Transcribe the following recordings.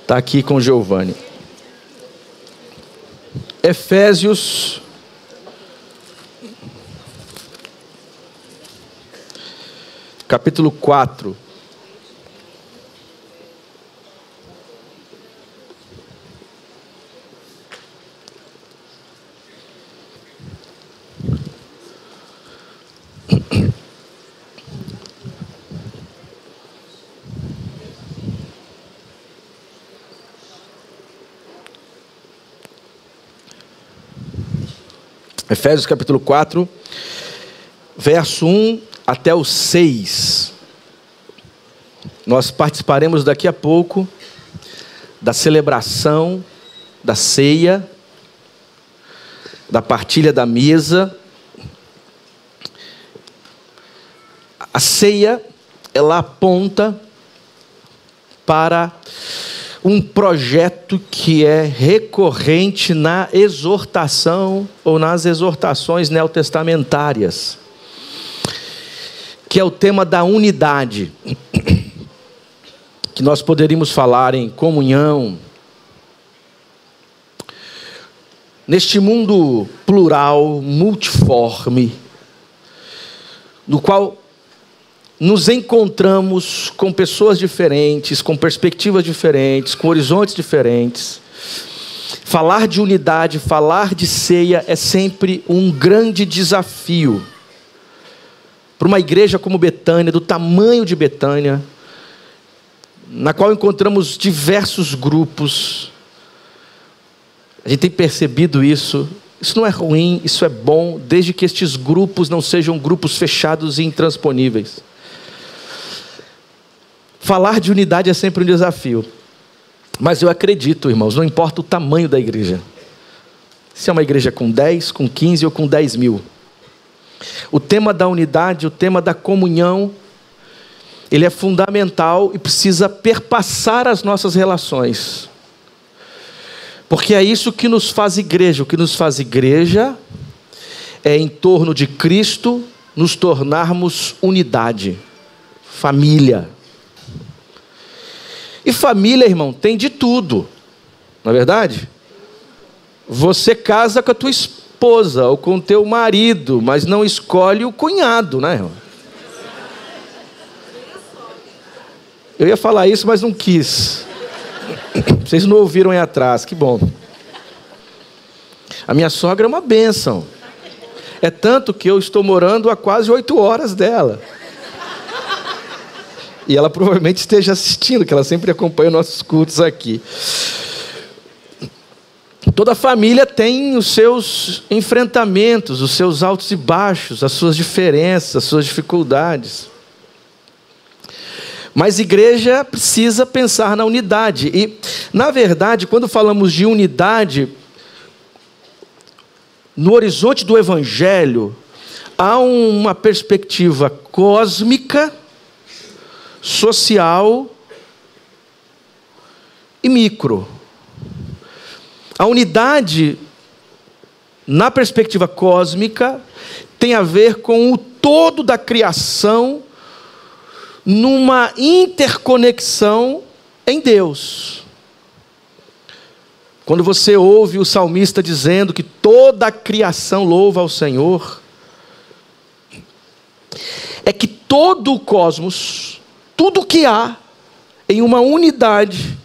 Está aqui com Giovanni. Efésios, capítulo 4. Efésios capítulo 4, verso 1 até o 6. Nós participaremos daqui a pouco da celebração da ceia, da partilha da mesa. A ceia, ela aponta para um projeto que é recorrente na exortação ou nas exortações neotestamentárias, que é o tema da unidade, que nós poderíamos falar em comunhão. Neste mundo plural, multiforme, no qual nos encontramos com pessoas diferentes, com perspectivas diferentes, com horizontes diferentes. Falar de unidade, falar de ceia é sempre um grande desafio. Para uma igreja como Betânia, do tamanho de Betânia, na qual encontramos diversos grupos. A gente tem percebido isso. Isso não é ruim, isso é bom, desde que estes grupos não sejam grupos fechados e intransponíveis. Falar de unidade é sempre um desafio. Mas eu acredito, irmãos, não importa o tamanho da igreja. Se é uma igreja com 10, com 15 ou com 10 mil. O tema da unidade, o tema da comunhão, ele é fundamental e precisa perpassar as nossas relações. Porque é isso que nos faz igreja. O que nos faz igreja é, em torno de Cristo, nos tornarmos unidade, família. E família, irmão, tem de tudo, não é verdade? Você casa com a tua esposa ou com o teu marido, mas não escolhe o cunhado, né, irmão? Eu ia falar isso, mas não quis. Vocês não ouviram aí atrás, que bom. A minha sogra é uma bênção. É tanto que eu estou morando a quase 8 horas dela. E ela provavelmente esteja assistindo, que ela sempre acompanha nossos cultos aqui. Toda família tem os seus enfrentamentos, os seus altos e baixos, as suas diferenças, as suas dificuldades. Mas igreja precisa pensar na unidade. E, na verdade, quando falamos de unidade, no horizonte do Evangelho, há uma perspectiva cósmica, social e micro. A unidade, na perspectiva cósmica, tem a ver com o todo da criação, numa interconexão em Deus. Quando você ouve o salmista dizendo que toda a criação louva ao Senhor, é que todo o cosmos, tudo que há em uma unidade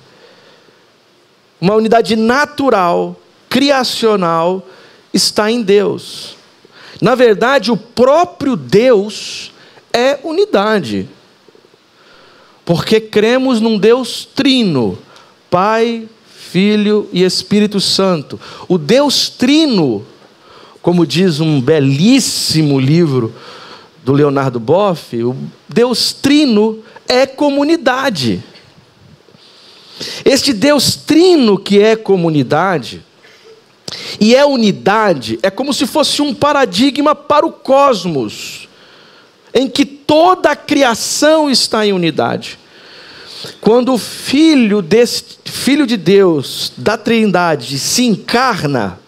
natural, criacional, está em Deus. Na verdade, o próprio Deus é unidade. Porque cremos num Deus trino, Pai, Filho e Espírito Santo. O Deus trino, como diz um belíssimo livro do Leonardo Boff, o Deus trino é comunidade. Este Deus trino que é comunidade e é unidade, é como se fosse um paradigma para o cosmos, em que toda a criação está em unidade. Quando o Filho de Deus, da Trindade, se encarna,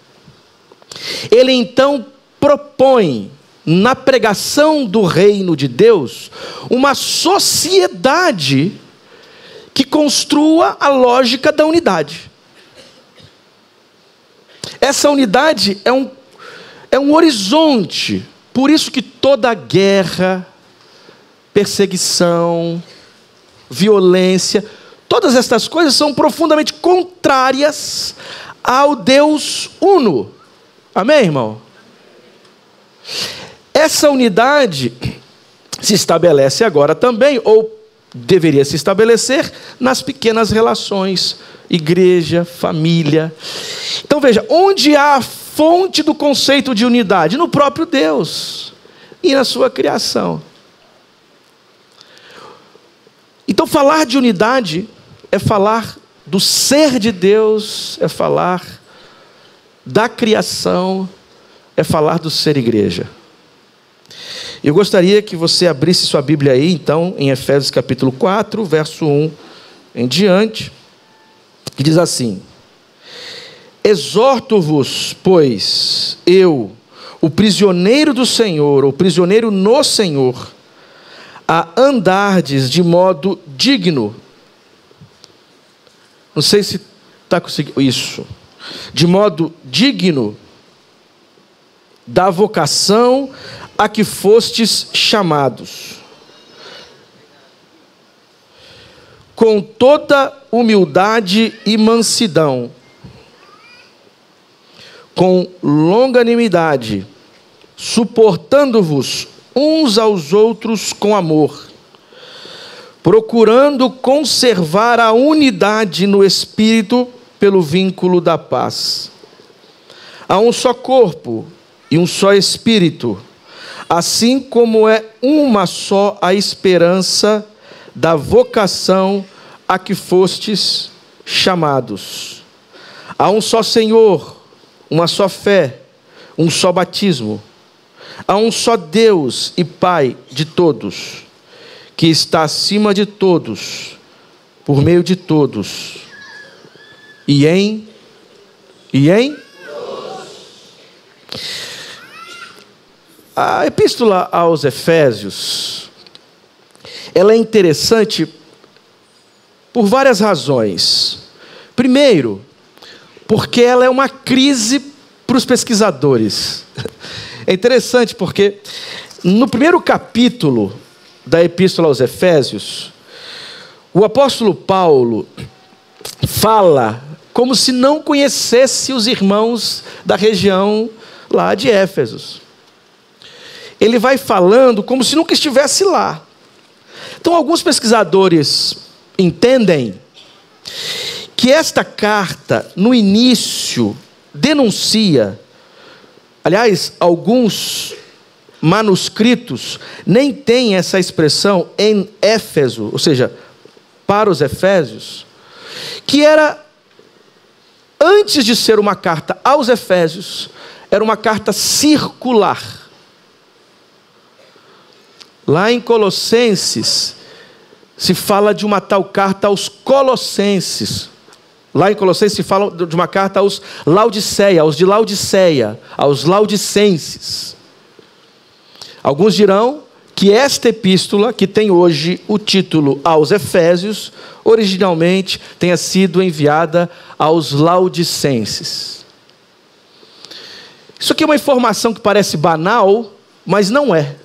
ele então propõe, na pregação do reino de Deus, uma sociedade que construa a lógica da unidade. Essa unidade é um horizonte. Por isso que toda guerra, perseguição, violência, todas estas coisas são profundamente contrárias ao Deus uno. Amém, irmão? Essa unidade se estabelece agora também, ou deveria se estabelecer, nas pequenas relações, igreja, família. Então veja, onde há a fonte do conceito de unidade? No próprio Deus e na sua criação. Então falar de unidade é falar do ser de Deus, é falar da criação, é falar do ser igreja. Eu gostaria que você abrisse sua Bíblia aí, então, em Efésios capítulo 4, verso 1 em diante, que diz assim: exorto-vos, pois, eu, o prisioneiro do Senhor, o prisioneiro no Senhor, a andardes de modo digno. Não sei se está conseguindo isso. De modo digno da vocação a que fostes chamados, com toda humildade e mansidão, com longanimidade, suportando-vos uns aos outros com amor, procurando conservar a unidade no Espírito pelo vínculo da paz. Há um só corpo e um só Espírito, assim como é uma só a esperança da vocação a que fostes chamados. Há um só Senhor, uma só fé, um só batismo. Há um só Deus e Pai de todos, que está acima de todos, por meio de todos, e em a epístola aos Efésios, ela é interessante por várias razões. Primeiro, porque ela é uma crise para os pesquisadores. É interessante porque no primeiro capítulo da epístola aos Efésios, o apóstolo Paulo fala como se não conhecesse os irmãos da região lá de Éfeso. Ele vai falando como se nunca estivesse lá. Então, alguns pesquisadores entendem que esta carta, no início, denuncia, aliás, alguns manuscritos nem têm essa expressão em Éfeso, ou seja, para os Efésios, que era, antes de ser uma carta aos Efésios, era uma carta circular. Lá em Colossenses, se fala de uma tal carta aos Colossenses. Lá em Colossenses se fala de uma carta aos Laodiceia, aos de Laodiceia, aos Laodicenses. Alguns dirão que esta epístola, que tem hoje o título aos Efésios, originalmente tenha sido enviada aos Laodicenses. Isso aqui é uma informação que parece banal, mas não é.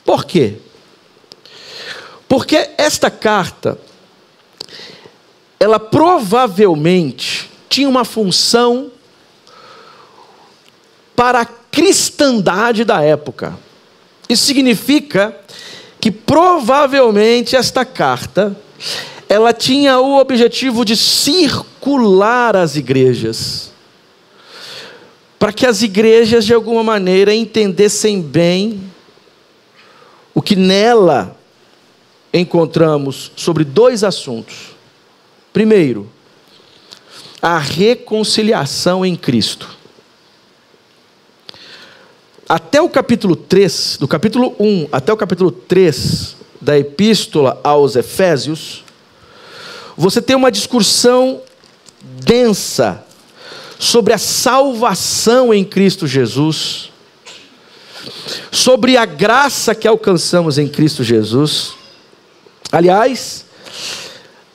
Por quê? Porque esta carta, ela provavelmente tinha uma função para a cristandade da época. Isso significa que provavelmente esta carta, ela tinha o objetivo de circular as igrejas, para que as igrejas de alguma maneira entendessem bem o que nela encontramos sobre dois assuntos. Primeiro, a reconciliação em Cristo. Até o capítulo 3, do capítulo 1 até o capítulo 3 da epístola aos Efésios, você tem uma discussão densa sobre a salvação em Cristo Jesus, sobre a graça que alcançamos em Cristo Jesus. Aliás,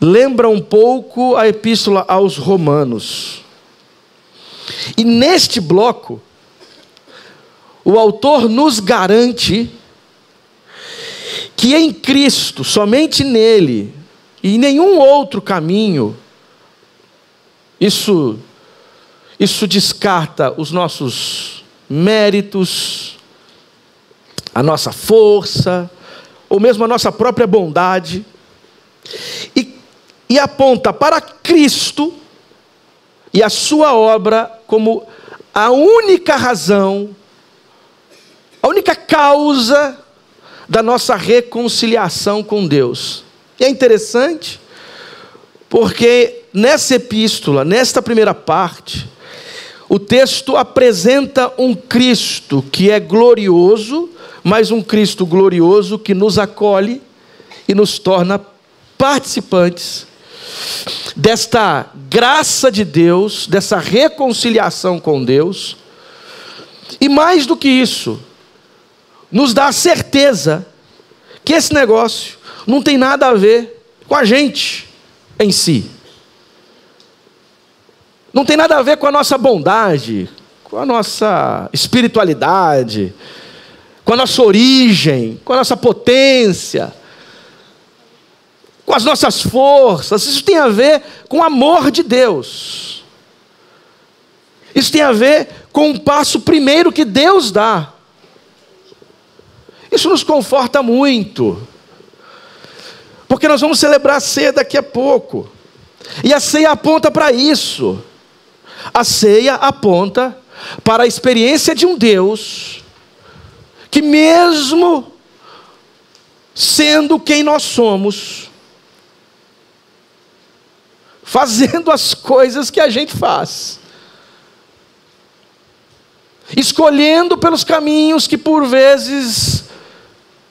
lembra um pouco a epístola aos Romanos. E neste bloco, o autor nos garante que em Cristo, somente nele, e em nenhum outro caminho, isso descarta os nossos méritos, a nossa força, ou mesmo a nossa própria bondade, e aponta para Cristo e a sua obra como a única razão, a única causa da nossa reconciliação com Deus. E é interessante, porque nessa epístola, nesta primeira parte, o texto apresenta um Cristo que é glorioso, mas um Cristo glorioso que nos acolhe e nos torna participantes desta graça de Deus, dessa reconciliação com Deus. E mais do que isso, nos dá a certeza que esse negócio não tem nada a ver com a gente em si. Não tem nada a ver com a nossa bondade, com a nossa espiritualidade, com a nossa origem, com a nossa potência, com as nossas forças. Isso tem a ver com o amor de Deus. Isso tem a ver com o passo primeiro que Deus dá. Isso nos conforta muito, porque nós vamos celebrar a ceia daqui a pouco, e a ceia aponta para isso. A ceia aponta para a experiência de um Deus que, mesmo sendo quem nós somos, fazendo as coisas que a gente faz, escolhendo pelos caminhos que por vezes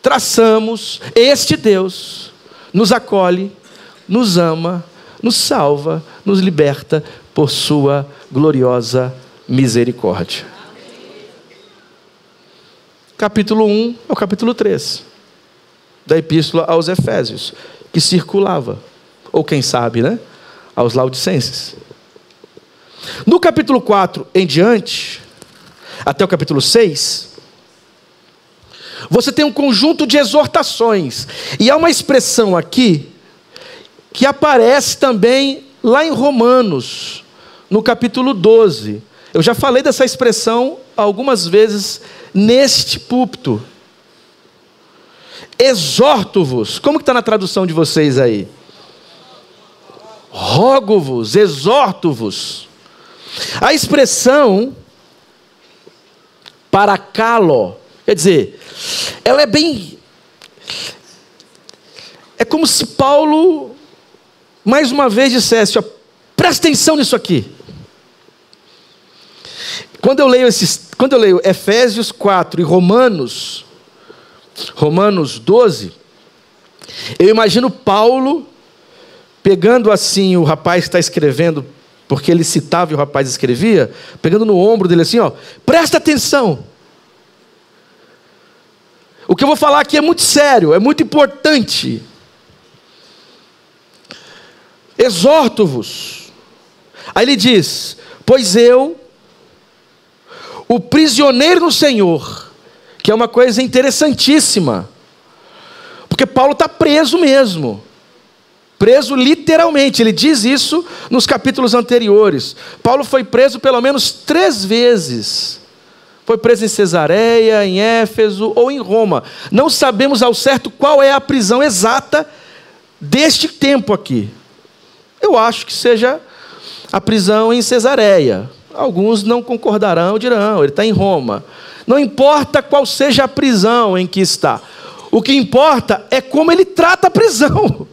traçamos, este Deus nos acolhe, nos ama, nos salva, nos liberta por sua gloriosa misericórdia. Capítulo 1 é o capítulo 3 da epístola aos Efésios, que circulava, ou quem sabe, né, aos Laodicenses. No capítulo 4 em diante, até o capítulo 6, você tem um conjunto de exortações, e há uma expressão aqui que aparece também lá em Romanos, no capítulo 12. Eu já falei dessa expressão algumas vezes neste púlpito. Exorto-vos. Como que está na tradução de vocês aí? Rogo-vos, exorto-vos. A expressão paracalo, quer dizer, ela é bem... É como se Paulo, mais uma vez, dissesse, ó, presta atenção nisso aqui. Quando eu leio Efésios 4 e Romanos 12, eu imagino Paulo pegando assim o rapaz que está escrevendo, porque ele citava e o rapaz escrevia, pegando no ombro dele assim, ó, presta atenção. O que eu vou falar aqui é muito sério, é muito importante. Exorto-vos. Aí ele diz, pois eu, o prisioneiro no Senhor, que é uma coisa interessantíssima, porque Paulo está preso mesmo, preso literalmente, ele diz isso nos capítulos anteriores. Paulo foi preso pelo menos 3 vezes, foi preso em Cesareia, em Éfeso ou em Roma, não sabemos ao certo qual é a prisão exata deste tempo aqui. Eu acho que seja a prisão em Cesareia. Alguns não concordarão, dirão, ele está em Roma. Não importa qual seja a prisão em que está. O que importa é como ele trata a prisão.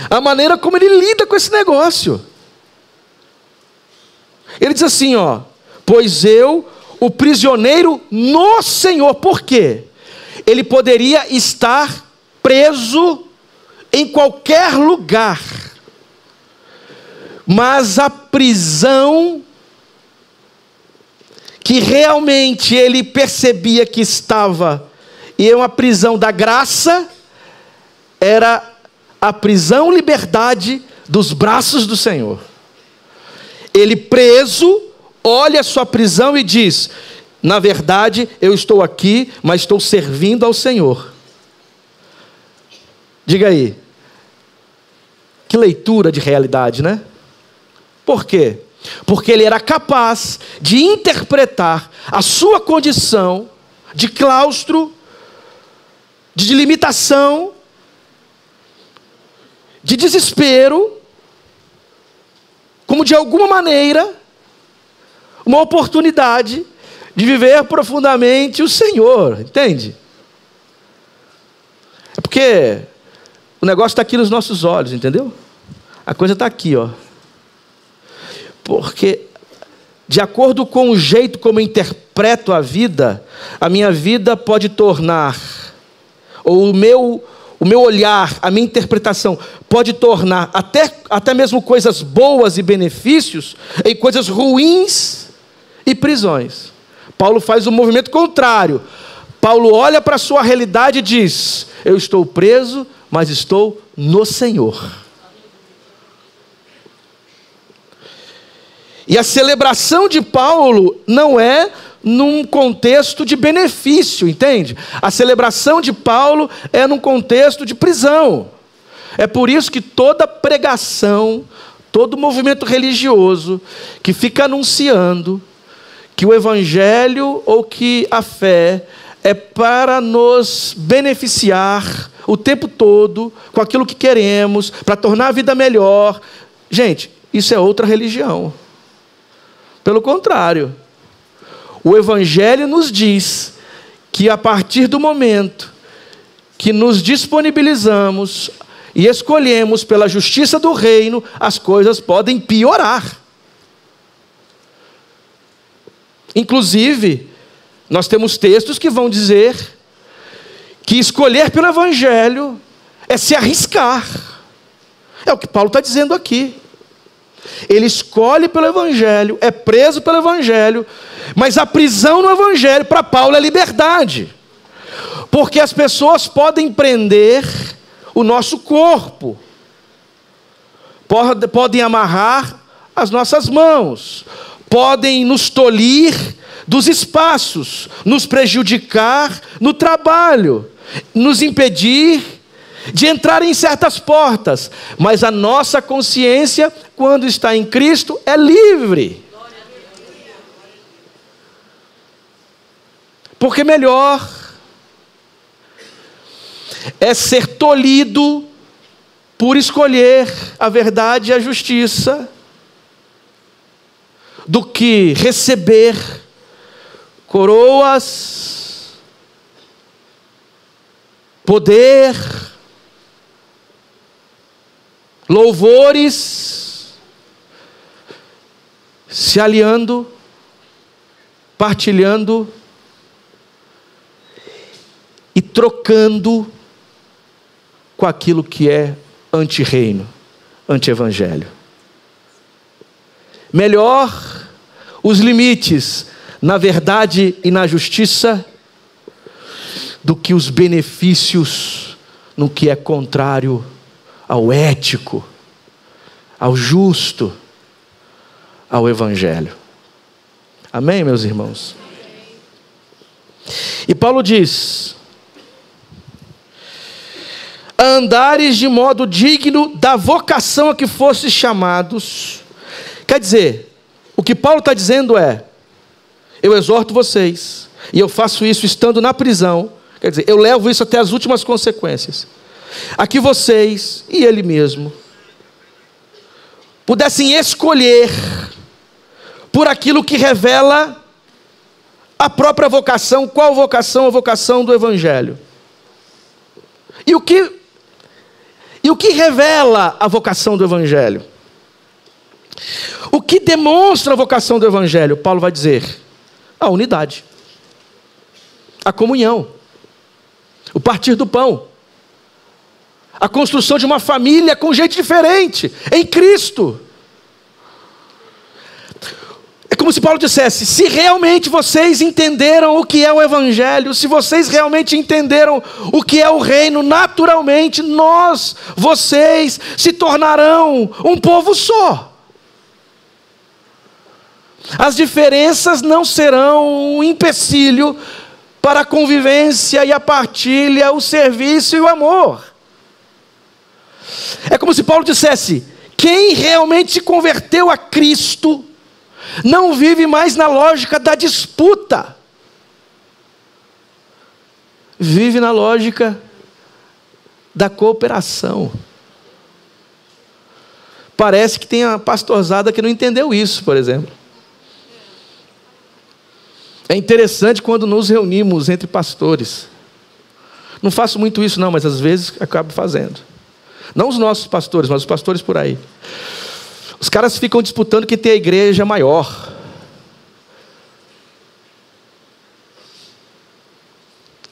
A maneira como ele lida com esse negócio. Ele diz assim, ó, pois eu, o prisioneiro no Senhor. Por quê? Ele poderia estar preso em qualquer lugar, mas a prisão que realmente ele percebia que estava, e é uma prisão da graça, era a prisão liberdade dos braços do Senhor. Ele preso, olha a sua prisão e diz: na verdade eu estou aqui, mas estou servindo ao Senhor. Diga aí, que leitura de realidade, né? Por quê? Porque ele era capaz de interpretar a sua condição de claustro, de limitação, de desespero, como de alguma maneira, uma oportunidade de viver profundamente o Senhor, entende? É porque o negócio está aqui nos nossos olhos, entendeu? A coisa está aqui, ó. Porque, de acordo com o jeito como eu interpreto a vida, a minha vida pode tornar, ou o meu olhar, a minha interpretação, pode tornar até mesmo coisas boas e benefícios, em coisas ruins e prisões. Paulo faz o movimento contrário. Paulo olha para a sua realidade e diz: eu estou preso, mas estou no Senhor. E a celebração de Paulo não é num contexto de benefício, entende? A celebração de Paulo é num contexto de prisão. É por isso que toda pregação, todo movimento religioso que fica anunciando que o evangelho ou que a fé é para nos beneficiar o tempo todo com aquilo que queremos, para tornar a vida melhor. Gente, isso é outra religião. Pelo contrário, o evangelho nos diz que a partir do momento que nos disponibilizamos e escolhemos pela justiça do reino, as coisas podem piorar. Inclusive, nós temos textos que vão dizer que escolher pelo evangelho é se arriscar. É o que Paulo está dizendo aqui. Ele escolhe pelo evangelho, é preso pelo evangelho, mas a prisão no evangelho para Paulo é liberdade. Porque as pessoas podem prender o nosso corpo, podem amarrar as nossas mãos, podem nos tolir dos espaços, nos prejudicar no trabalho, nos impedir de entrar em certas portas, mas a nossa consciência, quando está em Cristo, é livre. Porque melhor é ser tolhido por escolher a verdade e a justiça, do que receber coroas, poder, louvores, se aliando, partilhando e trocando com aquilo que é anti-reino, anti-evangelho. Melhor os limites na verdade e na justiça do que os benefícios no que é contrário ao ético, ao justo, ao evangelho. Amém, meus irmãos? E Paulo diz: andares de modo digno da vocação a que fostes chamados. Quer dizer, o que Paulo está dizendo é: eu exorto vocês, e eu faço isso estando na prisão, quer dizer, eu levo isso até as últimas consequências, a que vocês e ele mesmo pudessem escolher por aquilo que revela a própria vocação. Qual vocação? A vocação do evangelho. E o que revela a vocação do evangelho? O que demonstra a vocação do evangelho? Paulo vai dizer: a unidade, a comunhão, o partir do pão, a construção de uma família com gente diferente, em Cristo. É como se Paulo dissesse: se realmente vocês entenderam o que é o Evangelho, se vocês realmente entenderam o que é o reino, naturalmente vocês se tornarão um povo só. As diferenças não serão um empecilho para a convivência e a partilha, o serviço e o amor. É como se Paulo dissesse: quem realmente se converteu a Cristo não vive mais na lógica da disputa, vive na lógica da cooperação. Parece que tem a pastorzada que não entendeu isso, por exemplo. É interessante quando nos reunimos entre pastores. Não faço muito isso não, mas às vezes acabo fazendo. Não os nossos pastores, mas os pastores por aí. Os caras ficam disputando quem tem a igreja maior.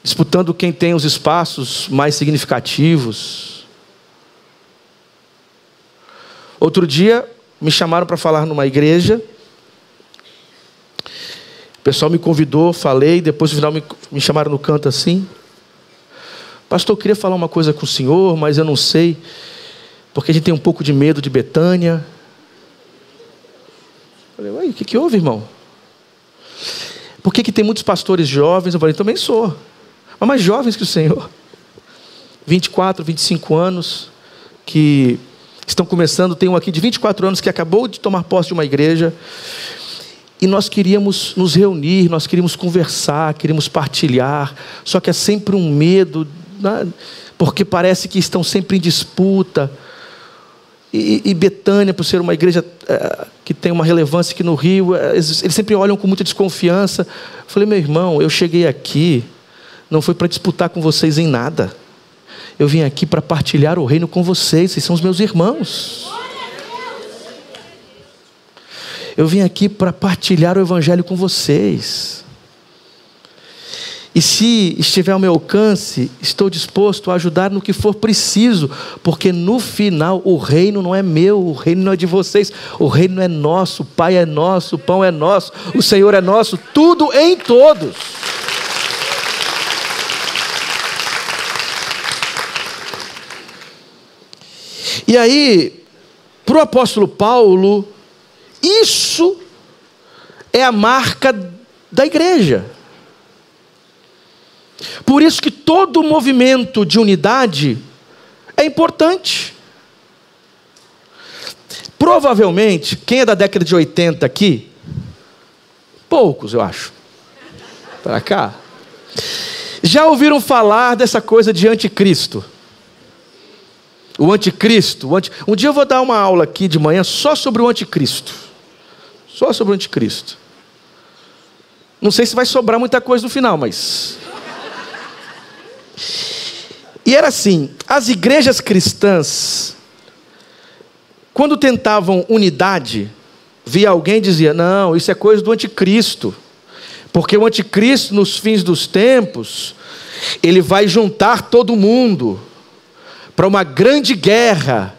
Disputando quem tem os espaços mais significativos. Outro dia, me chamaram para falar numa igreja. O pessoal me convidou, falei, depois no final me chamaram no canto assim: pastor, eu queria falar uma coisa com o senhor, mas eu não sei, porque a gente tem um pouco de medo de Betânia. Eu falei: uai, o que houve, irmão? Por que tem muitos pastores jovens? Eu falei: também sou, mas mais jovens que o senhor. 24, 25 anos, que estão começando. Tem um aqui de 24 anos que acabou de tomar posse de uma igreja. E nós queríamos nos reunir, nós queríamos conversar, queríamos partilhar. Só que é sempre um medo, né? Porque parece que estão sempre em disputa. E Betânia, por ser uma igreja que tem uma relevância aqui no Rio, eles sempre olham com muita desconfiança. Eu falei: meu irmão, eu cheguei aqui, não foi para disputar com vocês em nada. Eu vim aqui para partilhar o reino com vocês, vocês são os meus irmãos. Eu vim aqui para partilhar o Evangelho com vocês. E se estiver ao meu alcance, estou disposto a ajudar no que for preciso, porque no final o reino não é meu, o reino não é de vocês, o reino é nosso, o Pai é nosso, o pão é nosso, o Senhor é nosso, tudo em todos. E aí, para o apóstolo Paulo, isso é a marca da igreja. Por isso que todo movimento de unidade é importante. Provavelmente, quem é da década de 80 aqui? Poucos, eu acho. Para cá. Já ouviram falar dessa coisa de anticristo? O anticristo. Um dia eu vou dar uma aula aqui de manhã só sobre o anticristo. Só sobre o anticristo. Não sei se vai sobrar muita coisa no final, mas... E era assim, as igrejas cristãs, quando tentavam unidade, via alguém e dizia: não, isso é coisa do anticristo. Porque o anticristo, nos fins dos tempos, ele vai juntar todo mundo para uma grande guerra.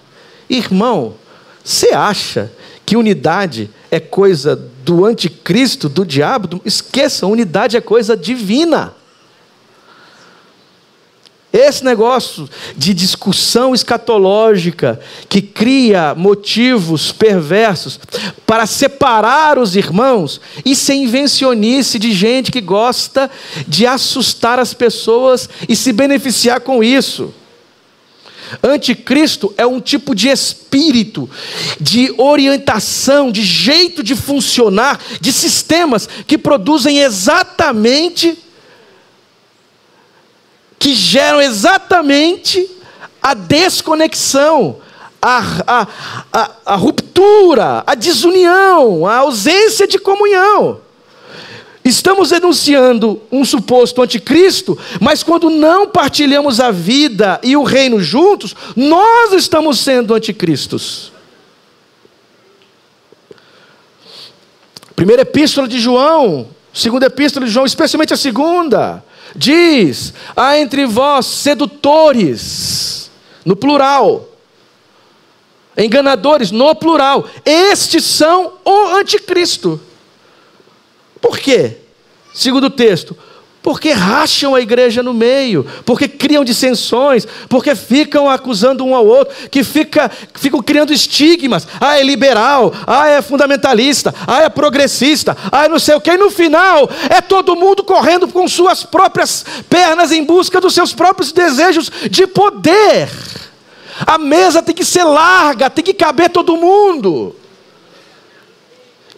Irmão, você acha que unidade é coisa do anticristo, do diabo? Esqueça, unidade é coisa divina. Esse negócio de discussão escatológica que cria motivos perversos para separar os irmãos, isso é invencionice de gente que gosta de assustar as pessoas e se beneficiar com isso. Anticristo é um tipo de espírito, de orientação, de jeito de funcionar, de sistemas que produzem exatamente, que geram exatamente a desconexão, a ruptura, a desunião, a ausência de comunhão. Estamos denunciando um suposto anticristo, mas quando não partilhamos a vida e o reino juntos, nós estamos sendo anticristos. Primeira epístola de João, segunda epístola de João, especialmente a segunda, diz: há entre vós sedutores, no plural, enganadores, no plural, estes são o anticristo. Por quê? Segundo o texto, porque racham a igreja no meio, porque criam dissensões, porque ficam acusando um ao outro, que ficam criando estigmas. Ah, é liberal, ah, é fundamentalista, ah, é progressista, ah, é não sei o quê. E no final, é todo mundo correndo com suas próprias pernas em busca dos seus próprios desejos de poder. A mesa tem que ser larga, tem que caber todo mundo.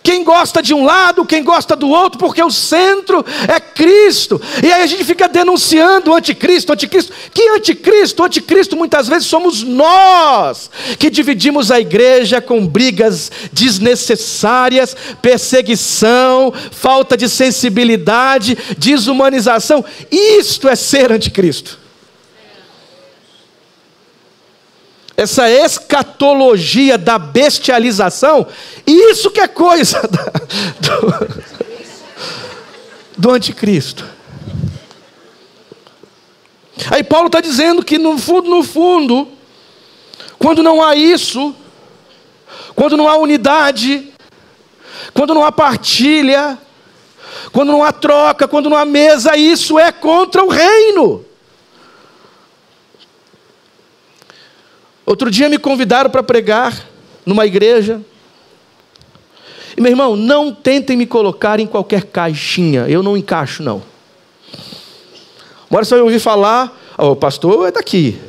Quem gosta de um lado, quem gosta do outro, porque o centro é Cristo. E aí a gente fica denunciando o anticristo, anticristo. Que anticristo? O anticristo muitas vezes somos nós, que dividimos a igreja com brigas desnecessárias, perseguição, falta de sensibilidade, desumanização. Isto é ser anticristo. Essa escatologia da bestialização, isso que é coisa do anticristo. Aí Paulo está dizendo que no fundo, quando não há isso, quando não há unidade, quando não há partilha, quando não há troca, quando não há mesa, isso é contra o reino. Outro dia me convidaram para pregar numa igreja. E meu irmão, não tentem me colocar em qualquer caixinha. Eu não encaixo, não. Uma hora você vai ouvir falar, o pastor é daqui,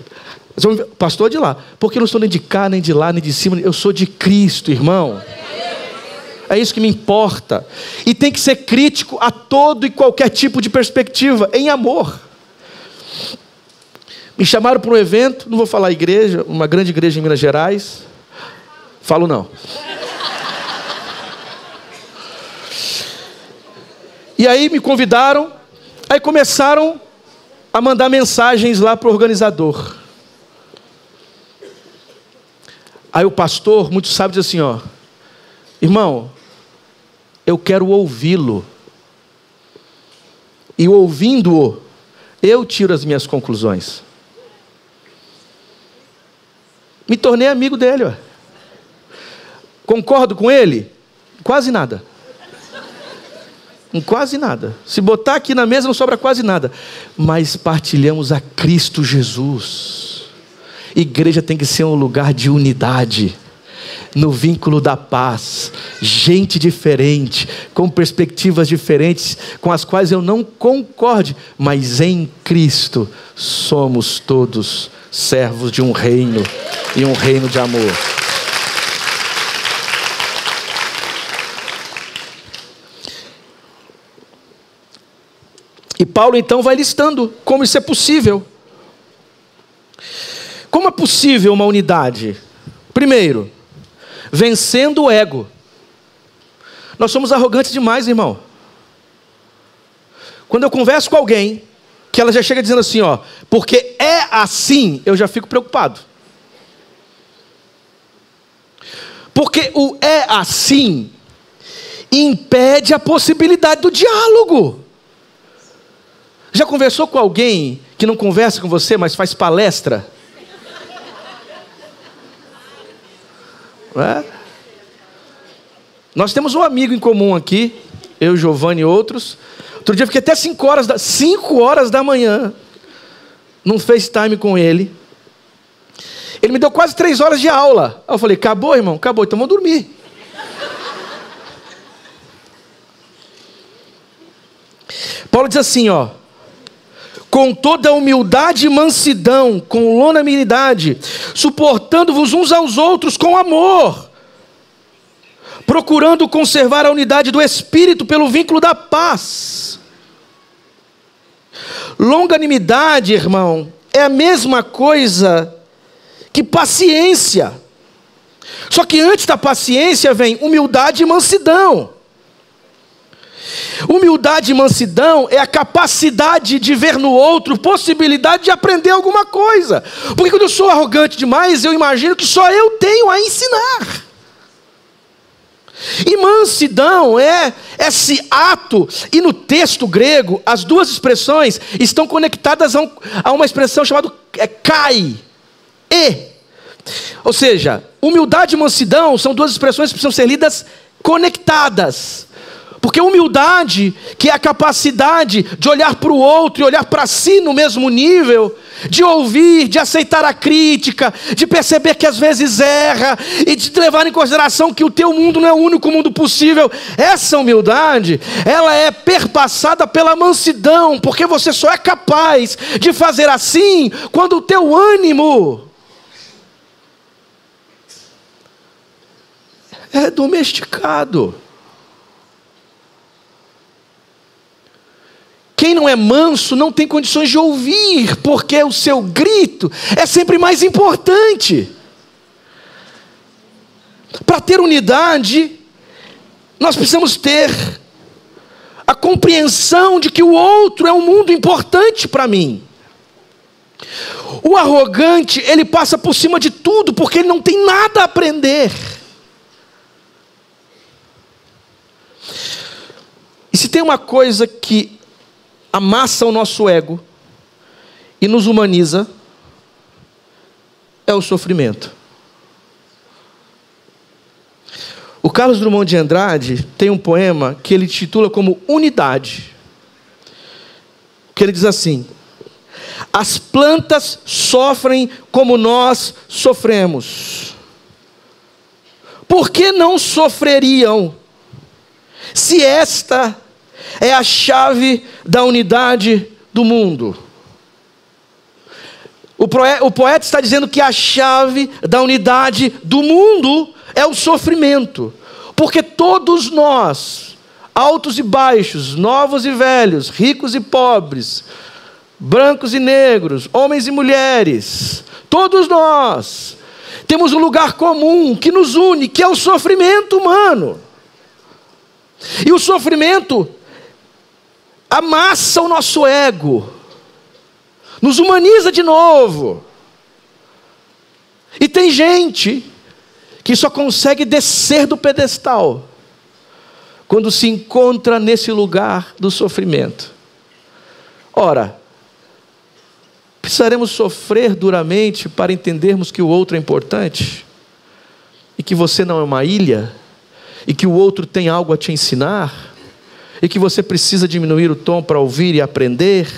o pastor é de lá. Porque eu não sou nem de cá, nem de lá, nem de cima. Eu sou de Cristo, irmão. É isso que me importa. E tem que ser crítico a todo e qualquer tipo de perspectiva, em amor. Me chamaram para um evento, não vou falar igreja, uma grande igreja em Minas Gerais. Falo não. E aí me convidaram, aí começaram a mandar mensagens lá para o organizador. Aí o pastor, muito sábio, diz assim, ó: irmão, eu quero ouvi-lo. E ouvindo-o, eu tiro as minhas conclusões. Me tornei amigo dele, ó. Concordo com ele? Quase nada. Quase nada. Se botar aqui na mesa não sobra quase nada. Mas partilhamos a Cristo Jesus. Igreja tem que ser um lugar de unidade, no vínculo da paz. Gente diferente, com perspectivas diferentes, com as quais eu não concorde, mas em Cristo somos todos servos de um reino, e um reino de amor. E Paulo então vai listando como isso é possível. Como é possível uma unidade? Primeiro, vencendo o ego. Nós somos arrogantes demais, irmão. Quando eu converso com alguém, que ela já chega dizendo assim, ó, porque é assim, eu já fico preocupado. Porque o é assim impede a possibilidade do diálogo. Já conversou com alguém que não conversa com você, mas faz palestra? Não é? Nós temos um amigo em comum aqui, eu, Giovanni e outros. Outro dia eu fiquei até 5 horas da manhã num FaceTime com ele. Ele me deu quase 3 horas de aula. Aí eu falei, acabou, irmão? Acabou, então vamos dormir. Paulo diz assim, ó: com toda humildade e mansidão, com longanimidade, suportando-vos uns aos outros com amor, procurando conservar a unidade do Espírito pelo vínculo da paz. Longanimidade, irmão, é a mesma coisa que paciência. Só que antes da paciência vem humildade e mansidão. Humildade e mansidão é a capacidade de ver no outro possibilidade de aprender alguma coisa. Porque quando eu sou arrogante demais, eu imagino que só eu tenho a ensinar. E mansidão é esse ato, e no texto grego, as duas expressões estão conectadas a uma expressão chamada kai, ou seja, humildade e mansidão são duas expressões que precisam ser lidas conectadas. Porque humildade, que é a capacidade de olhar para o outro e olhar para si no mesmo nível, de ouvir, de aceitar a crítica, de perceber que às vezes erra e de levar em consideração que o teu mundo não é o único mundo possível. Essa humildade, ela é perpassada pela mansidão, porque você só é capaz de fazer assim quando o teu ânimo é domesticado. Quem não é manso não tem condições de ouvir, porque o seu grito é sempre mais importante. Para ter unidade, nós precisamos ter a compreensão de que o outro é um mundo importante para mim. O arrogante, ele passa por cima de tudo, porque ele não tem nada a aprender. E se tem uma coisa que amassa o nosso ego e nos humaniza, é o sofrimento. O Carlos Drummond de Andrade tem um poema que ele titula como Unidade, que ele diz assim: as plantas sofrem como nós sofremos. Por que não sofreriam, se esta é a chave da unidade do mundo? O poeta está dizendo que a chave da unidade do mundo é o sofrimento. Porque todos nós, altos e baixos, novos e velhos, ricos e pobres, brancos e negros, homens e mulheres, todos nós temos um lugar comum que nos une, que é o sofrimento humano. E o sofrimento amassa o nosso ego, nos humaniza de novo. E tem gente que só consegue descer do pedestal quando se encontra nesse lugar do sofrimento. Ora, precisaremos sofrer duramente para entendermos que o outro é importante, e que você não é uma ilha, e que o outro tem algo a te ensinar, e que você precisa diminuir o tom para ouvir e aprender.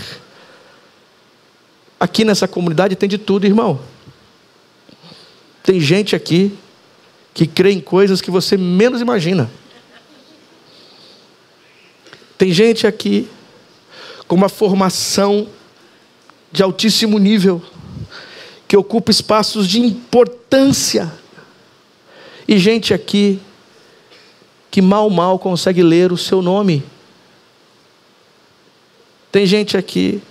Aqui nessa comunidade tem de tudo, irmão. Tem gente aqui que crê em coisas que você menos imagina. Tem gente aqui com uma formação de altíssimo nível, que ocupa espaços de importância, e gente aqui que mal consegue ler o seu nome. Tem gente aqui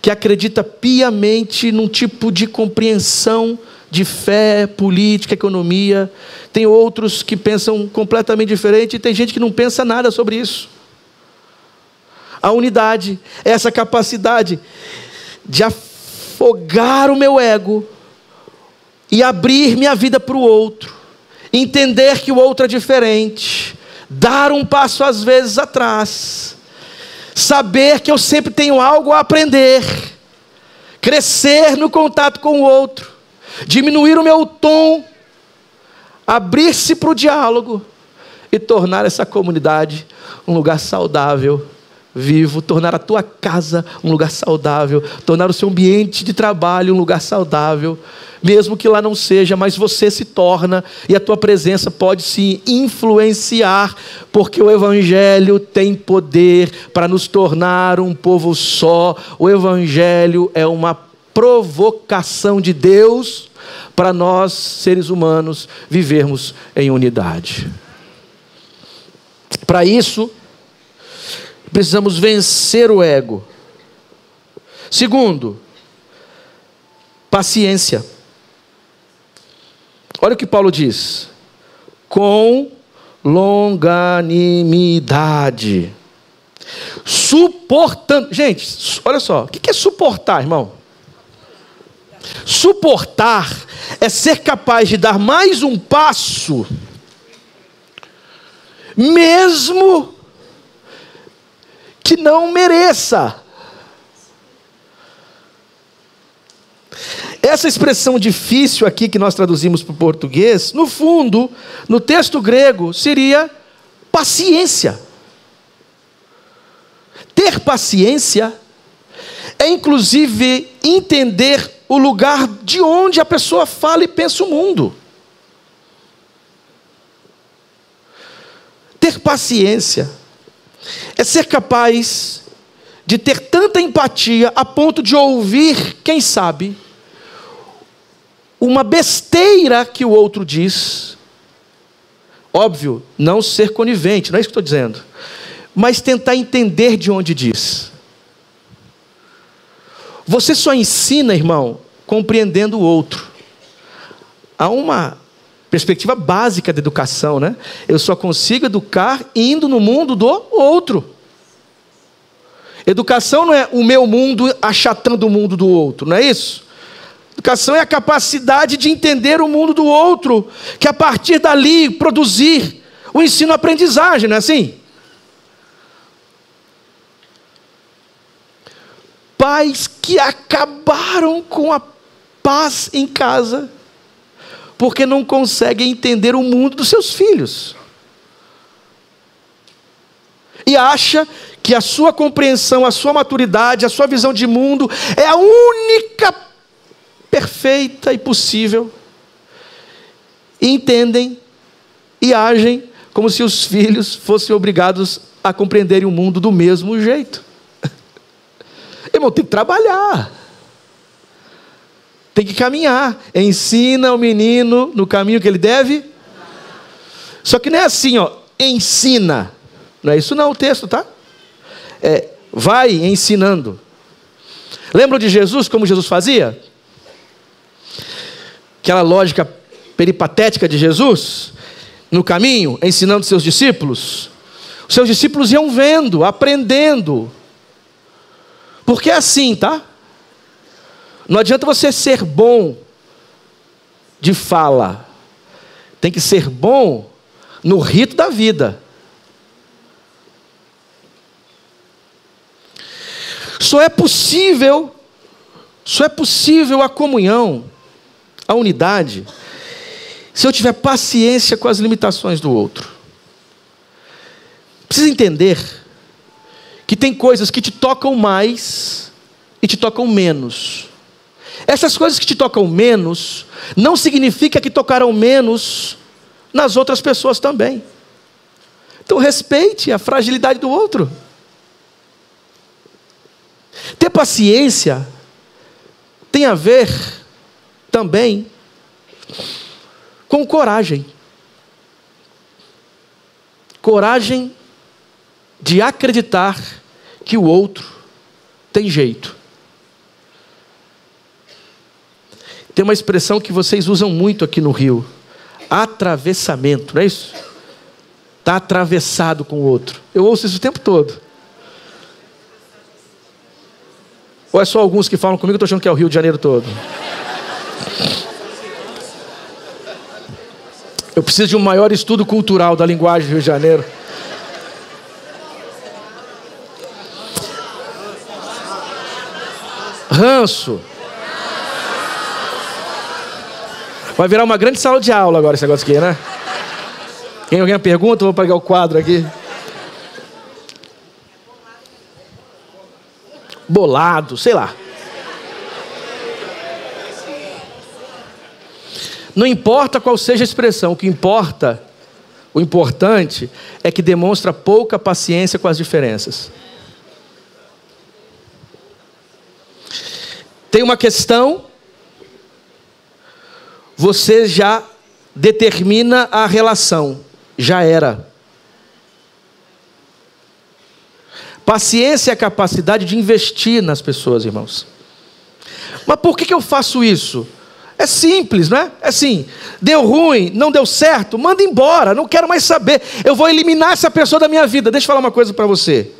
que acredita piamente num tipo de compreensão de fé, política, economia. Tem outros que pensam completamente diferente, e tem gente que não pensa nada sobre isso. A unidade é essa capacidade de afogar o meu ego e abrir minha vida para o outro, entender que o outro é diferente, dar um passo às vezes atrás, saber que eu sempre tenho algo a aprender, crescer no contato com o outro, diminuir o meu tom, abrir-se para o diálogo e tornar essa comunidade um lugar saudável, vivo, tornar a tua casa um lugar saudável, tornar o seu ambiente de trabalho um lugar saudável, mesmo que lá não seja, mas você se torna, e a tua presença pode se influenciar, porque o Evangelho tem poder para nos tornar um povo só. O Evangelho é uma provocação de Deus para nós, seres humanos, vivermos em unidade. Para isso, precisamos vencer o ego. Segundo, paciência. Olha o que Paulo diz: com longanimidade, suportando. Gente, olha só, o que é suportar, irmão? Suportar é ser capaz de dar mais um passo, mesmo que não mereça. Essa expressão difícil aqui que nós traduzimos para o português, no fundo, no texto grego, seria paciência. ter paciência é inclusive entender o lugar de onde a pessoa fala e pensa o mundo. Ter paciência é ser capaz de ter tanta empatia a ponto de ouvir, quem sabe, uma besteira que o outro diz. Óbvio, não ser conivente, não é isso que estou dizendo, mas tentar entender de onde diz. Você só ensina, irmão, compreendendo o outro. Há uma perspectiva básica da educação, né? Eu só consigo educar indo no mundo do outro. Educação não é o meu mundo achatando o mundo do outro, não é isso? Educação é a capacidade de entender o mundo do outro, que a partir dali produzir o ensino-aprendizagem, não é assim? Pais que acabaram com a paz em casa, porque não conseguem entender o mundo dos seus filhos. E acha que a sua compreensão, a sua maturidade, a sua visão de mundo é a única perfeita e possível. E entendem e agem como se os filhos fossem obrigados a compreenderem o mundo do mesmo jeito. Irmão, tem que trabalhar. Tem que caminhar. Ensina o menino no caminho que ele deve. Só que não é assim, ó, ensina. Não é isso não o texto, tá? Vai ensinando. Lembram de Jesus, como Jesus fazia? Aquela lógica peripatética de Jesus, no caminho, ensinando seus discípulos. Os seus discípulos iam vendo, aprendendo. Porque é assim, tá? Não adianta você ser bom de fala. Tem que ser bom no rito da vida. Só é possível a comunhão, a unidade, se eu tiver paciência com as limitações do outro. Precisa entender que tem coisas que te tocam mais e te tocam menos. Essas coisas que te tocam menos, não significa que tocarão menos nas outras pessoas também. Então respeite a fragilidade do outro. Ter paciência tem a ver também com coragem. Coragem de acreditar que o outro tem jeito. Tem uma expressão que vocês usam muito aqui no Rio: atravessamento, não é isso? Está atravessado com o outro. Eu ouço isso o tempo todo. Ou é só alguns que falam comigo, eu estou achando que é o Rio de Janeiro todo? Eu preciso de um maior estudo cultural da linguagem do Rio de Janeiro. Ranço. Vai virar uma grande sala de aula agora esse negócio aqui, né? Tem alguém pergunta? Eu vou pegar o quadro aqui. Bolado, sei lá. Não importa qual seja a expressão, o que importa, o importante é que demonstra pouca paciência com as diferenças. Tem uma questão, você já determina a relação, já era. Paciência é a capacidade de investir nas pessoas, irmãos. Mas por que eu faço isso? É simples, não é? É assim, deu ruim, não deu certo, manda embora, não quero mais saber. Eu vou eliminar essa pessoa da minha vida. Deixa eu falar uma coisa para você.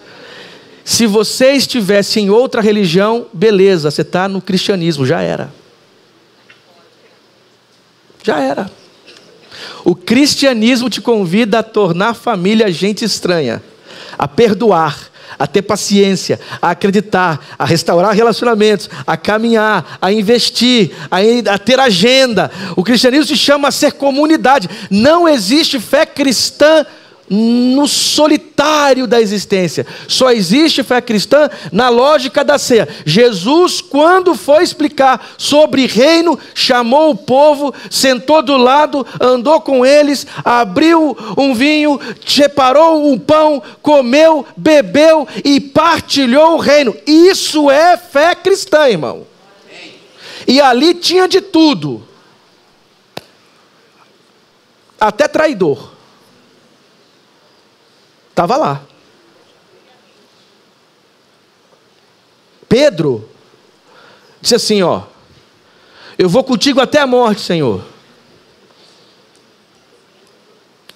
Se você estivesse em outra religião, beleza, você está no cristianismo, já era. Já era. O cristianismo te convida a tornar a família gente estranha, a perdoar, a ter paciência, a acreditar, a restaurar relacionamentos, a caminhar, a investir, a ter agenda. O cristianismo te chama a ser comunidade. Não existe fé cristã no solitário da existência. Só existe fé cristã na lógica da ceia. Jesus, quando foi explicar sobre reino, chamou o povo, sentou do lado, andou com eles, abriu um vinho, separou um pão, comeu, bebeu e partilhou o reino. Isso é fé cristã, irmão. E ali tinha de tudo, até traidor. Estava lá. Pedro disse assim, ó: eu vou contigo até a morte, Senhor.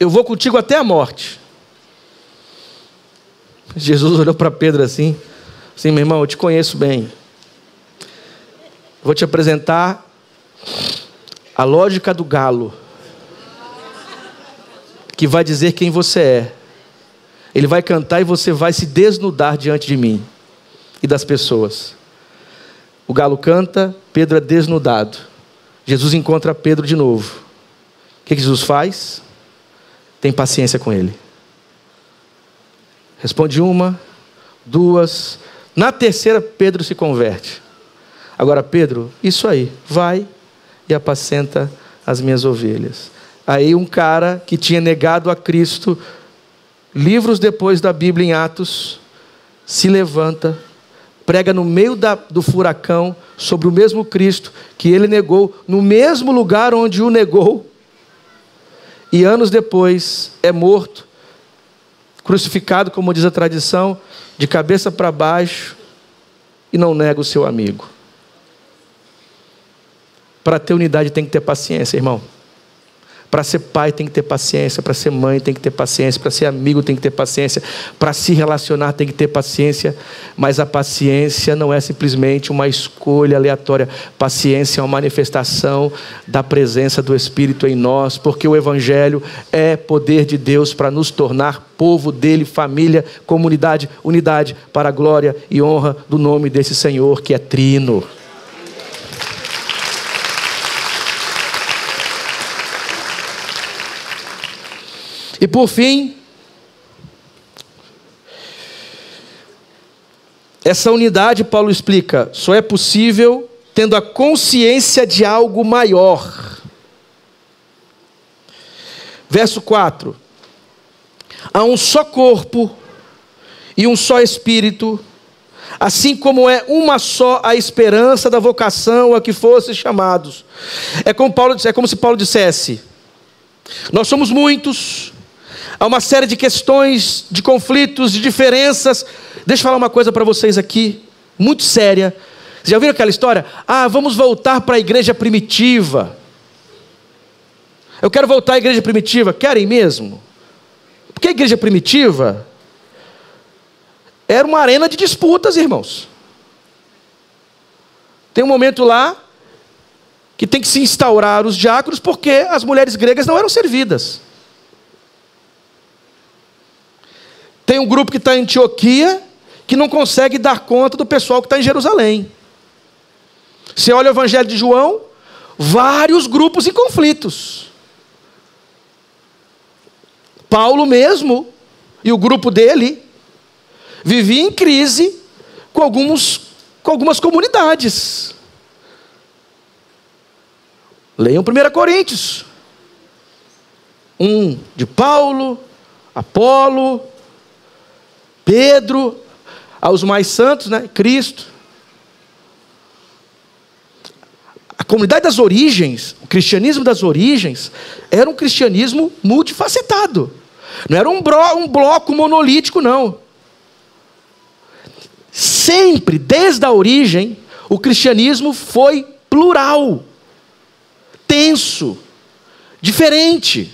Eu vou contigo até a morte. Jesus olhou para Pedro assim, meu irmão, eu te conheço bem. Vou te apresentar a lógica do galo, que vai dizer quem você é. Ele vai cantar e você vai se desnudar diante de mim e das pessoas. O galo canta, Pedro é desnudado. Jesus encontra Pedro de novo. O que Jesus faz? Tem paciência com ele. Responde uma, duas. Na terceira, Pedro se converte. Agora, Pedro, isso aí, vai e apacenta as minhas ovelhas. Aí um cara que tinha negado a Cristo, livros depois da Bíblia em Atos, se levanta, prega no meio do furacão sobre o mesmo Cristo que ele negou, no mesmo lugar onde o negou, e anos depois é morto, crucificado, como diz a tradição, de cabeça para baixo, e não nega o seu amigo. Para ter unidade tem que ter paciência, irmão. Para ser pai tem que ter paciência, para ser mãe tem que ter paciência, para ser amigo tem que ter paciência, para se relacionar tem que ter paciência, mas a paciência não é simplesmente uma escolha aleatória. Paciência é uma manifestação da presença do Espírito em nós, porque o Evangelho é poder de Deus para nos tornar povo dele, família, comunidade, unidade, para a glória e honra do nome desse Senhor que é trino. E por fim, essa unidade, Paulo explica, só é possível tendo a consciência de algo maior. Verso 4: há um só corpo e um só Espírito, assim como é uma só a esperança da vocação a que fossem chamados. É como se Paulo dissesse: nós somos muitos, há uma série de questões, de conflitos, de diferenças. Deixa eu falar uma coisa para vocês aqui, muito séria. Vocês já ouviram aquela história? Vamos voltar para a igreja primitiva. Eu quero voltar à igreja primitiva. Querem mesmo? Porque a igreja primitiva era uma arena de disputas, irmãos. Tem um momento lá que tem que se instaurar os diáconos, porque as mulheres gregas não eram servidas. Tem um grupo que está em Antioquia, que não consegue dar conta do pessoal que está em Jerusalém. Você olha o Evangelho de João, vários grupos em conflitos. Paulo mesmo, e o grupo dele, vivia em crise com algumas comunidades. Leiam 1 Coríntios. De Paulo, Apolo, Pedro, aos mais santos, né? Cristo. A comunidade das origens, o cristianismo das origens, era um cristianismo multifacetado. Não era um bloco monolítico, não. Sempre, desde a origem, o cristianismo foi plural, tenso, diferente.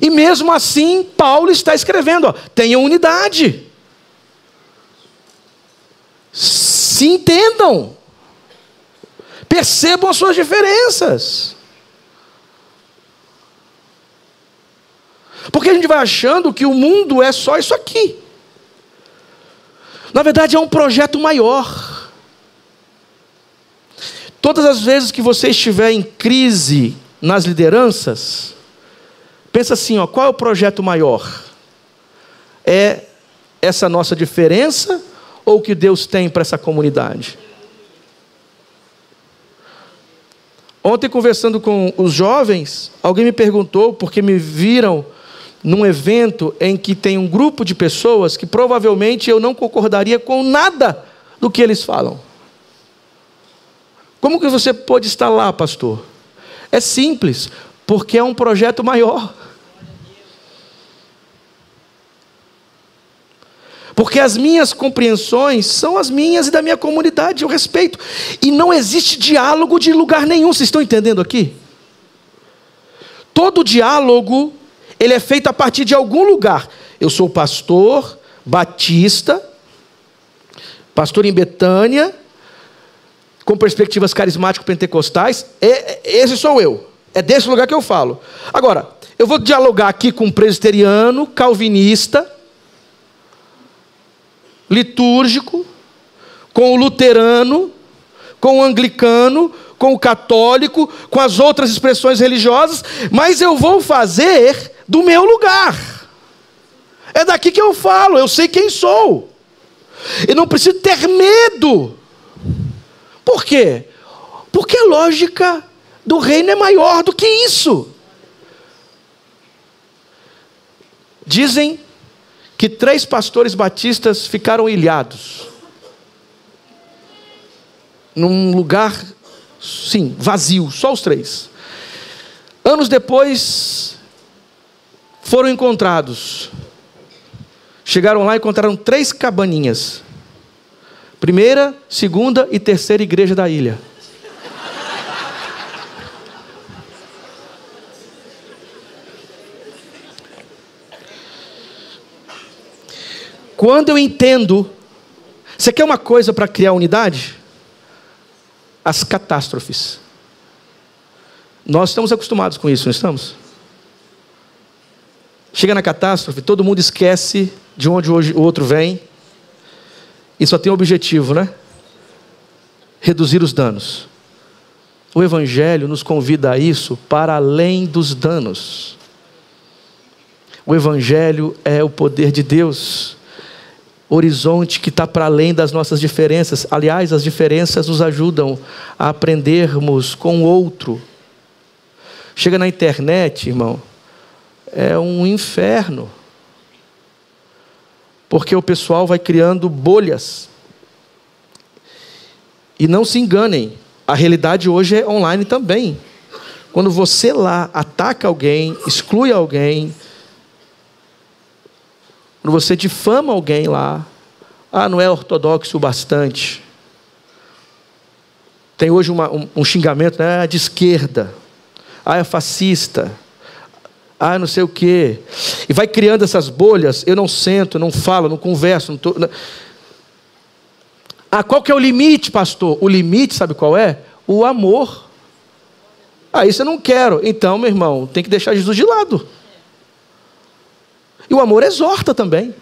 E mesmo assim, Paulo está escrevendo, tenham unidade. Se entendam. Percebam as suas diferenças. Porque a gente vai achando que o mundo é só isso aqui. Na verdade, é um projeto maior. Todas as vezes que você estiver em crise nas lideranças, Pensa assim, ó, qual é o projeto maior? É essa nossa diferença ou o que Deus tem para essa comunidade? Ontem, conversando com os jovens, alguém me perguntou, porque me viram num evento em que tem um grupo de pessoas que provavelmente eu não concordaria com nada do que eles falam. Como que você pode estar lá, pastor? É simples, porque é um projeto maior. Porque as minhas compreensões são as minhas e da minha comunidade, eu respeito. E não existe diálogo de lugar nenhum, vocês estão entendendo aqui? Todo diálogo, ele é feito a partir de algum lugar. Eu sou pastor batista, pastor em Betânia, com perspectivas carismático-pentecostais, esse sou eu. É desse lugar que eu falo. Agora, eu vou dialogar aqui com um presbiteriano, calvinista, litúrgico, com o luterano, com o anglicano, com o católico, com as outras expressões religiosas, mas eu vou fazer do meu lugar. É daqui que eu falo, eu sei quem sou. Eu não preciso ter medo. Por quê? Porque a lógica do reino é maior do que isso. Dizem que 3 pastores batistas ficaram ilhados. Num lugar, sim, vazio, só os 3. Anos depois, foram encontrados. Chegaram lá e encontraram 3 cabaninhas. 1ª, 2ª e 3ª igreja da ilha. Quando eu entendo, você quer uma coisa para criar unidade? As catástrofes. Nós estamos acostumados com isso, não estamos? Chega na catástrofe, todo mundo esquece de onde hoje o outro vem, e só tem um objetivo, né? Reduzir os danos. O Evangelho nos convida a isso para além dos danos. O Evangelho é o poder de Deus. Horizonte que está para além das nossas diferenças. Aliás, as diferenças nos ajudam a aprendermos com o outro. Chega na internet, irmão, é um inferno. Porque o pessoal vai criando bolhas. E não se enganem, a realidade hoje é online também. Quando você lá ataca alguém, exclui alguém, quando você difama alguém lá, não é ortodoxo o bastante. Tem hoje um xingamento, né, de esquerda. É fascista. Não sei o quê. E vai criando essas bolhas. Eu não sento, não falo, não converso. Não tô... qual que é o limite, pastor? O limite, sabe qual é? O amor. Isso eu não quero. Então, meu irmão, tem que deixar Jesus de lado. E o amor exorta também.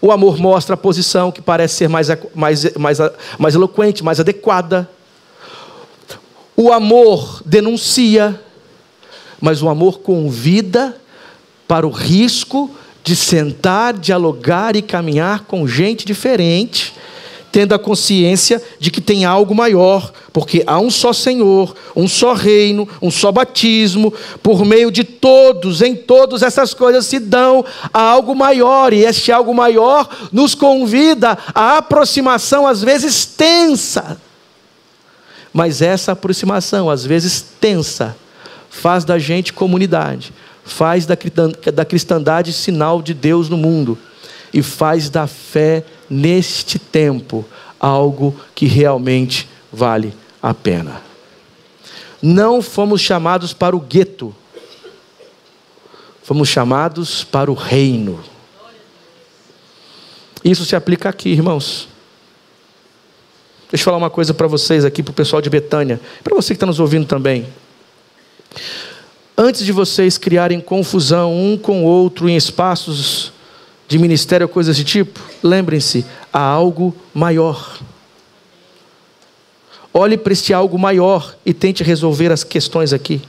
O amor mostra a posição que parece ser mais eloquente, mais adequada. O amor denuncia, mas o amor convida para o risco de sentar, dialogar e caminhar com gente diferente, tendo a consciência de que tem algo maior, porque há um só Senhor, um só reino, um só batismo, por meio de todos, em todas essas coisas se dão a algo maior, e este algo maior nos convida à aproximação, às vezes tensa, mas essa aproximação, às vezes tensa, faz da gente comunidade, faz da cristandade sinal de Deus no mundo, e faz da fé neste tempo algo que realmente vale a pena. Não fomos chamados para o gueto, fomos chamados para o reino. Isso se aplica aqui, irmãos. Deixa eu falar uma coisa para vocês aqui, para o pessoal de Betânia, para você que está nos ouvindo também. Antes de vocês criarem confusão um com o outro em espaços de ministério ou coisas desse tipo, lembrem-se, há algo maior. Olhe para este algo maior e tente resolver as questões aqui.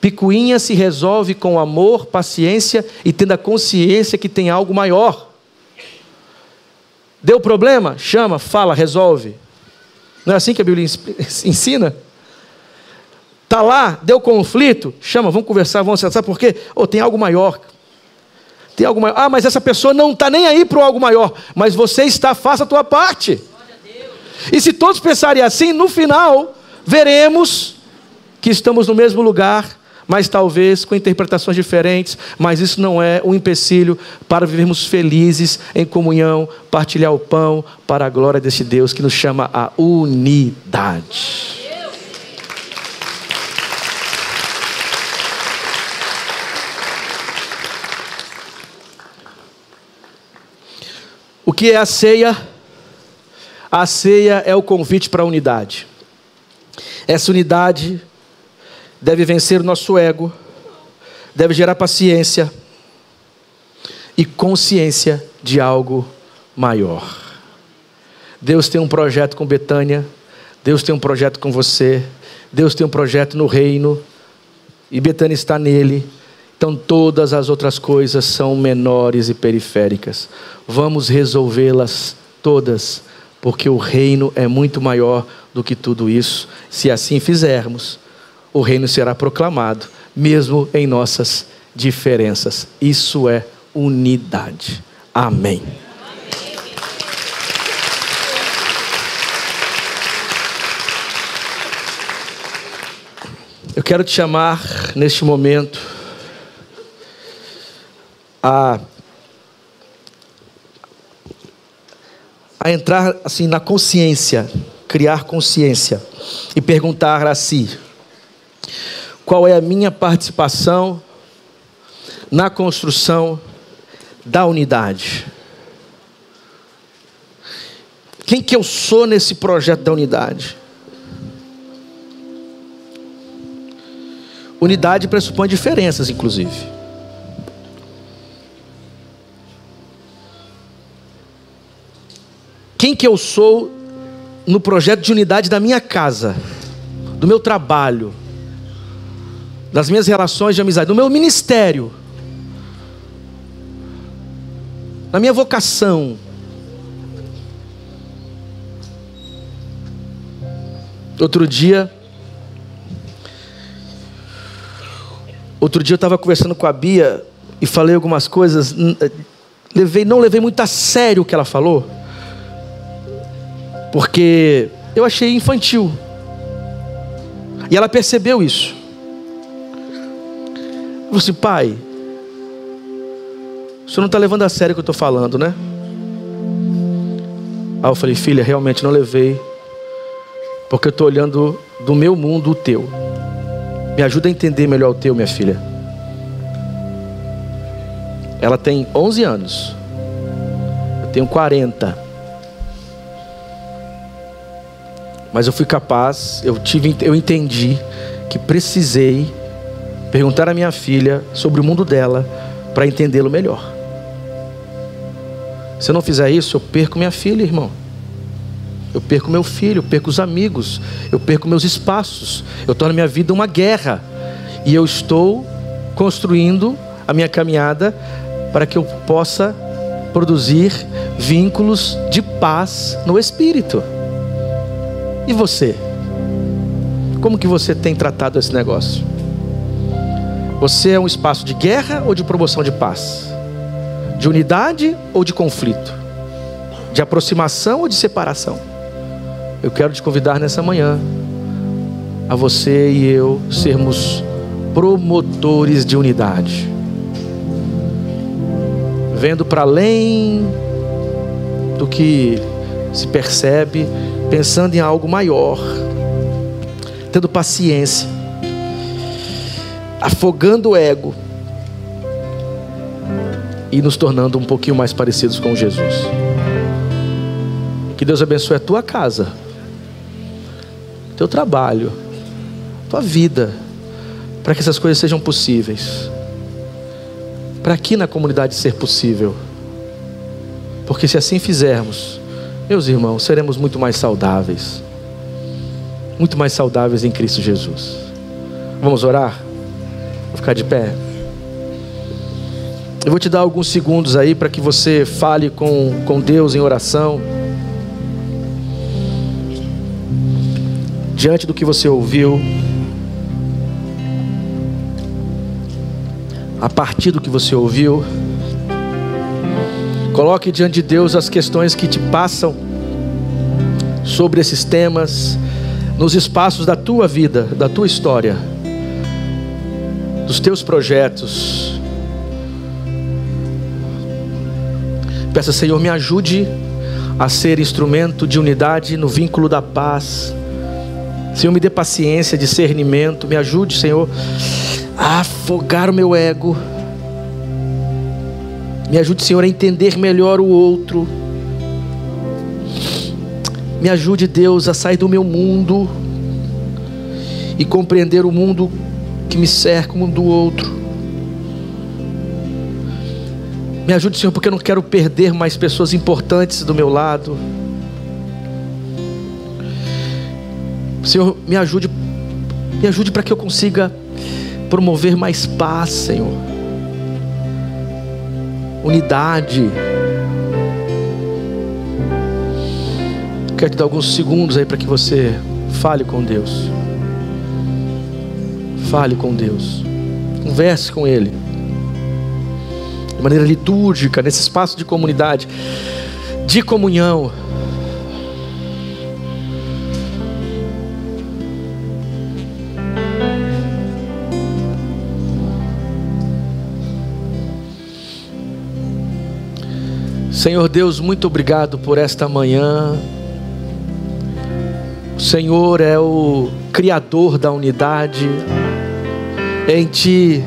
Picuinha se resolve com amor, paciência e tendo a consciência que tem algo maior. Deu problema? Chama, fala, resolve. Não é assim que a Bíblia ensina? Está lá, deu conflito? Chama, vamos conversar, vamos acertar. Sabe por quê? Tem algo maior. Tem algo maior. Mas essa pessoa não está nem aí para o algo maior. Mas você está, faça a tua parte. E se todos pensarem assim, no final, veremos que estamos no mesmo lugar, mas talvez com interpretações diferentes. Mas isso não é um empecilho para vivermos felizes em comunhão, partilhar o pão para a glória desse Deus que nos chama a unidade. O que é a ceia? A ceia é o convite para a unidade. Essa unidade deve vencer o nosso ego, deve gerar paciência e consciência de algo maior. Deus tem um projeto com Betânia, Deus tem um projeto com você, Deus tem um projeto no reino e Betânia está nele. Então todas as outras coisas são menores e periféricas. Vamos resolvê-las todas, porque o reino é muito maior do que tudo isso. Se assim fizermos, o reino será proclamado, mesmo em nossas diferenças. Isso é unidade. Amém. Eu quero te chamar neste momento a entrar assim na consciência, criar consciência e perguntar a si: qual é a minha participação na construção da unidade? Quem que eu sou nesse projeto da unidade? Unidade pressupõe diferenças, inclusive. Quem que eu sou no projeto de unidade da minha casa, do meu trabalho, das minhas relações de amizade, do meu ministério, na minha vocação. Outro dia eu estava conversando com a Bia e falei algumas coisas, não levei muito a sério o que ela falou, porque eu achei infantil. E ela percebeu isso. Eu falei assim: pai, o senhor não está levando a sério o que eu estou falando, né? Aí eu falei: filha, realmente não levei, porque eu estou olhando do meu mundo o teu. Me ajuda a entender melhor o teu, minha filha. Ela tem 11 anos. Eu tenho 40. Mas eu fui capaz, eu entendi que precisei perguntar à minha filha sobre o mundo dela para entendê-lo melhor. Se eu não fizer isso, eu perco minha filha, irmão. Eu perco meu filho, eu perco os amigos, eu perco meus espaços, eu torno minha vida uma guerra. E eu estou construindo a minha caminhada para que eu possa produzir vínculos de paz no espírito. E você? Como que você tem tratado esse negócio? Você é um espaço de guerra ou de promoção de paz? De unidade ou de conflito? De aproximação ou de separação? Eu quero te convidar nessa manhã a você e eu sermos promotores de unidade, vendo para além do que se percebe, pensando em algo maior, tendo paciência, afogando o ego e nos tornando um pouquinho mais parecidos com Jesus. Que Deus abençoe a tua casa, teu trabalho, tua vida, para que essas coisas sejam possíveis, para aqui na comunidade ser possível, porque se assim fizermos, meus irmãos, seremos muito mais saudáveis em Cristo Jesus. Vamos orar? Vou ficar de pé. Eu vou te dar alguns segundos aí para que você fale com Deus em oração. Diante do que você ouviu, a partir do que você ouviu, coloque diante de Deus as questões que te passam sobre esses temas, nos espaços da tua vida, da tua história, dos teus projetos. Peça, Senhor, me ajude a ser instrumento de unidade no vínculo da paz. Senhor, me dê paciência, discernimento. Me ajude, Senhor, a afogar o meu ego. Me ajude, Senhor, a entender melhor o outro. Me ajude, Deus, a sair do meu mundo e compreender o mundo que me cerca, o mundo do outro. Me ajude, Senhor, porque eu não quero perder mais pessoas importantes do meu lado. Senhor, me ajude para que eu consiga promover mais paz, Senhor, unidade. Quero te dar alguns segundos aí para que você fale com Deus. Fale com Deus, converse com Ele de maneira litúrgica, nesse espaço de comunidade, de comunhão. Senhor Deus, muito obrigado por esta manhã. O Senhor é o Criador da unidade. Em Ti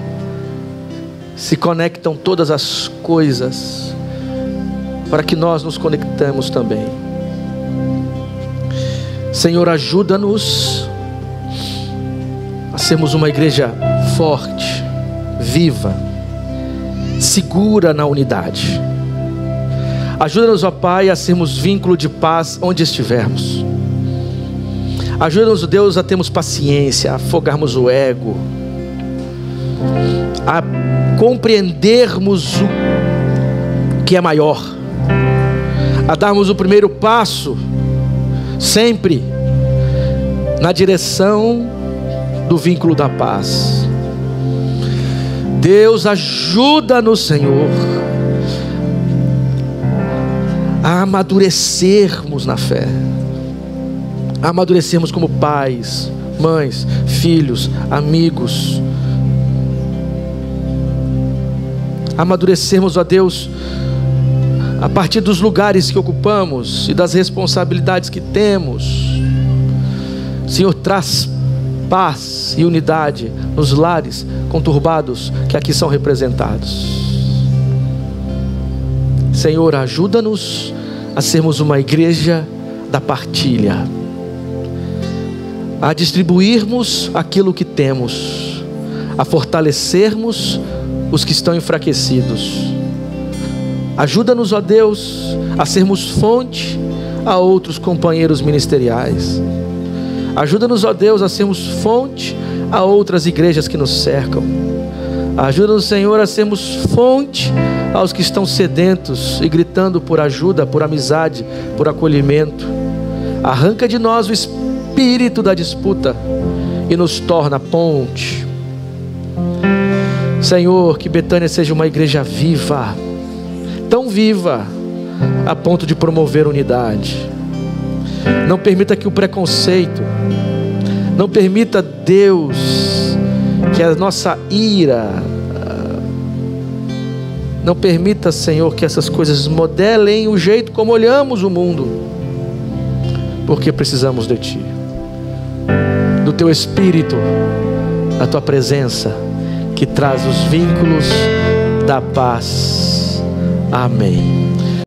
se conectam todas as coisas, para que nós nos conectemos também. Senhor, ajuda-nos a sermos uma igreja forte, viva, segura na unidade. Ajuda-nos, ó Pai, a sermos vínculo de paz onde estivermos. Ajuda-nos, Deus, a termos paciência, a afogarmos o ego, a compreendermos o que é maior, a darmos o primeiro passo, sempre na direção do vínculo da paz. Deus, ajuda-nos, Senhor, a amadurecermos na fé, a amadurecermos como pais, mães, filhos, amigos, amadurecermos, ó Deus, a partir dos lugares que ocupamos e das responsabilidades que temos. Senhor, traz paz e unidade nos lares conturbados que aqui são representados. Senhor, ajuda-nos a sermos uma igreja da partilha, a distribuirmos aquilo que temos, a fortalecermos os que estão enfraquecidos. Ajuda-nos, ó Deus, a sermos fonte a outros companheiros ministeriais. Ajuda-nos, ó Deus, a sermos fonte a outras igrejas que nos cercam. Ajuda-nos, Senhor, a sermos fonte aos que estão sedentos e gritando por ajuda, por amizade, por acolhimento. Arranca de nós o espírito da disputa e nos torna ponte. Senhor, que Betânia seja uma igreja viva, tão viva a ponto de promover unidade. Não permita que o preconceito, não permita, Deus, que a nossa ira, não permita, Senhor, que essas coisas modelem o jeito como olhamos o mundo, porque precisamos de Ti, do Teu Espírito, da Tua presença, que traz os vínculos da paz. Amém.